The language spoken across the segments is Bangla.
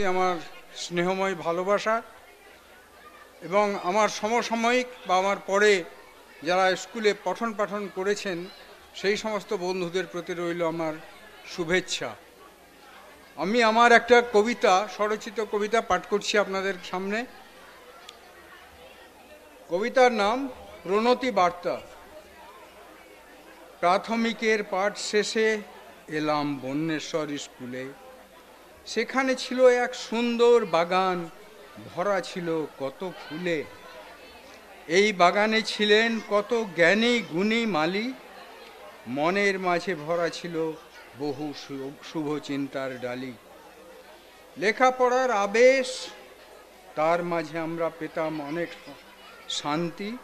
আমার স্নেহময় ভালোবাসা এবং আমার সমসাময়িক বা আমার পরে যারা স্কুলে পঠন পাঠন করেছেন সেই সমস্ত বন্ধুদের প্রতি রইল আমার শুভেচ্ছা। আমি আমার একটা কবিতা, স্বরচিত কবিতা পাঠ করছি আপনাদের সামনে। কবিতার নাম প্রণতি বার্তা। প্রাথমিকের পাঠ শেষে এলাম বন্যেশ্বর স্কুলে। সেখানে ছিল এক সুন্দর বাগান, ভরা ছিল কত ফুলে। এই বাগানে ছিলেন কত জ্ঞানী গুণী মালি। মনের মাঝে ভরা ছিল বহু শুভ চিন্তার ডালি। লেখাপড়ার আবেশ, তার মাঝে আমরা পেতাম অনেক শান্তি।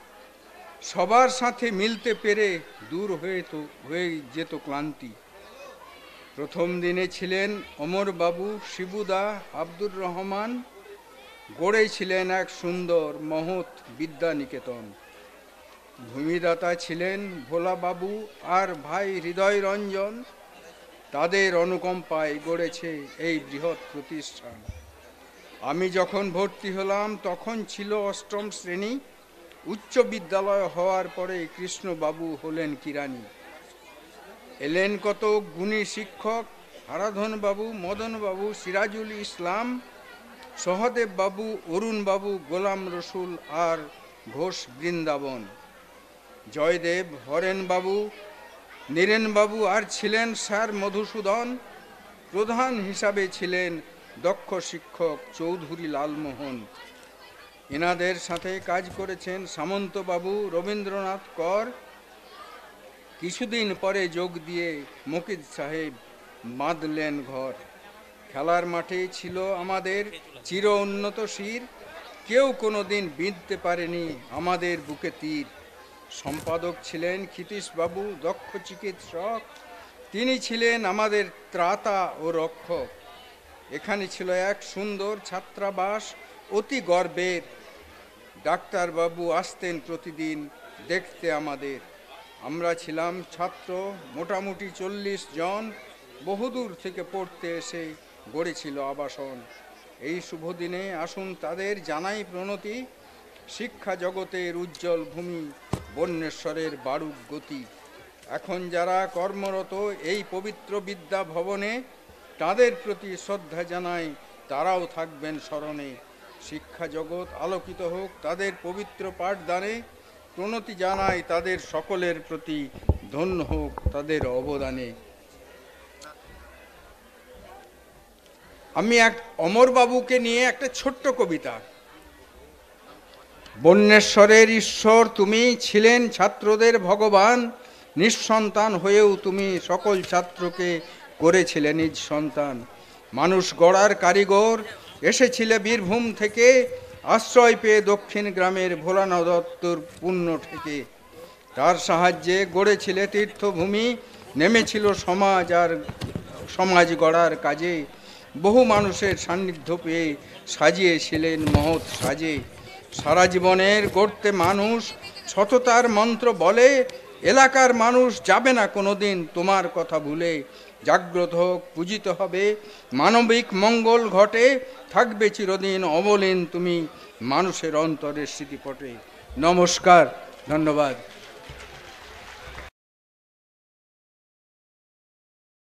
সবার সাথে মিলতে পেরে দূর হয়ে যেত ক্লান্তি। প্রথম দিনে ছিলেন অমরবাবু, শিবুদা, আব্দুর রহমান। গড়েছিলেন এক সুন্দর মহৎ বিদ্যানিকেতন। ভূমিদাতা ছিলেন ভোলাবাবু আর ভাই হৃদয় রঞ্জন। তাদের অনুকম্পায় গড়েছে এই বৃহৎ প্রতিষ্ঠান। আমি যখন ভর্তি হলাম তখন ছিল অষ্টম শ্রেণী। উচ্চ বিদ্যালয় হওয়ার পরে কৃষ্ণবাবু হলেন কিরানি। এলেন কত গুণী শিক্ষক, হারাধনবাবু, মদনবাবু, সিরাজুল ইসলাম, সহদেববাবু, অরুণবাবু, গোলাম রসুল আর ঘোষ বৃন্দাবন। জয়দেব, হরেনবাবু, নীরেনবাবু আর ছিলেন স্যার মধুসূদন। প্রধান হিসাবে ছিলেন দক্ষ শিক্ষক চৌধুরী লালমোহন। এনাদের সাথে কাজ করেছেন সামন্তবাবু, রবীন্দ্রনাথ কর। কিছুদিন পরে যোগ দিয়ে মকিদ সাহেব বাঁধলেন ঘর। খেলার মাঠে ছিল আমাদের চির উন্নত শির। কেউ কোনো দিন বিঁধতে পারেনি আমাদের বুকে তীর। সম্পাদক ছিলেন ক্ষিতীশবাবু, দক্ষ চিকিৎসক। তিনি ছিলেন আমাদের ত্রাতা ও রক্ষক। এখানে ছিল এক সুন্দর ছাত্রাবাস, অতি গর্বের। ডাক্তারবাবু আসতেন প্রতিদিন দেখতে আমাদের। আমরা ছিলাম ছাত্র মোটামুটি 40 জন। বহুদূর থেকে পড়তে এসে গড়েছিল আবাসন। এই শুভ দিনে আসুন তাদের জানাই প্রণতি। শিক্ষা জগতের উজ্জ্বল ভূমি বন্যেশ্বরের বারুক গতি। এখন যারা কর্মরত এই পবিত্র বিদ্যা ভবনে, তাদের প্রতি শ্রদ্ধা জানাই, তারাও থাকবেন স্মরণে। শিক্ষা জগৎ আলোকিত হোক তাদের পবিত্র পাঠদানে। প্রণতি জানাই তাদের সকলের প্রতি, ধন্য হোক তাদের অবদানে। আমি এক অমরবাবুকে নিয়ে একটা ছোট্ট কবিতা। বন্যেশ্বরের ঈশ্বর তুমি, ছিলেন ছাত্রদের ভগবান। নিঃসন্তান হয়েও তুমি সকল ছাত্রকে করেছিলে নিজ সন্তান। মানুষ গড়ার কারিগর এসেছিলে বীরভূম থেকে। আশ্রয় পেয়ে দক্ষিণ গ্রামের ভোলানাথ দত্তর পুণ্য থেকে। তার সাহায্যে গড়েছিলে তীর্থভূমি। নেমেছিল সমাজ গড়ার কাজে। বহু মানুষের সান্নিধ্য পেয়ে সাজিয়েছিলেন মহৎ সাজে। সারা জীবনের গড়তে মানুষ সততার মন্ত্র বলে। এলাকার মানুষ যাবে না কোনোদিন তোমার কথা ভুলে। জাগ্রত হোক, পূজিত হবে, মানবিক মঙ্গল ঘটে। থাকবে চিরদিন অমলিন তুমি মানুষের অন্তরের স্মৃতিপটে। নমস্কার, ধন্যবাদ।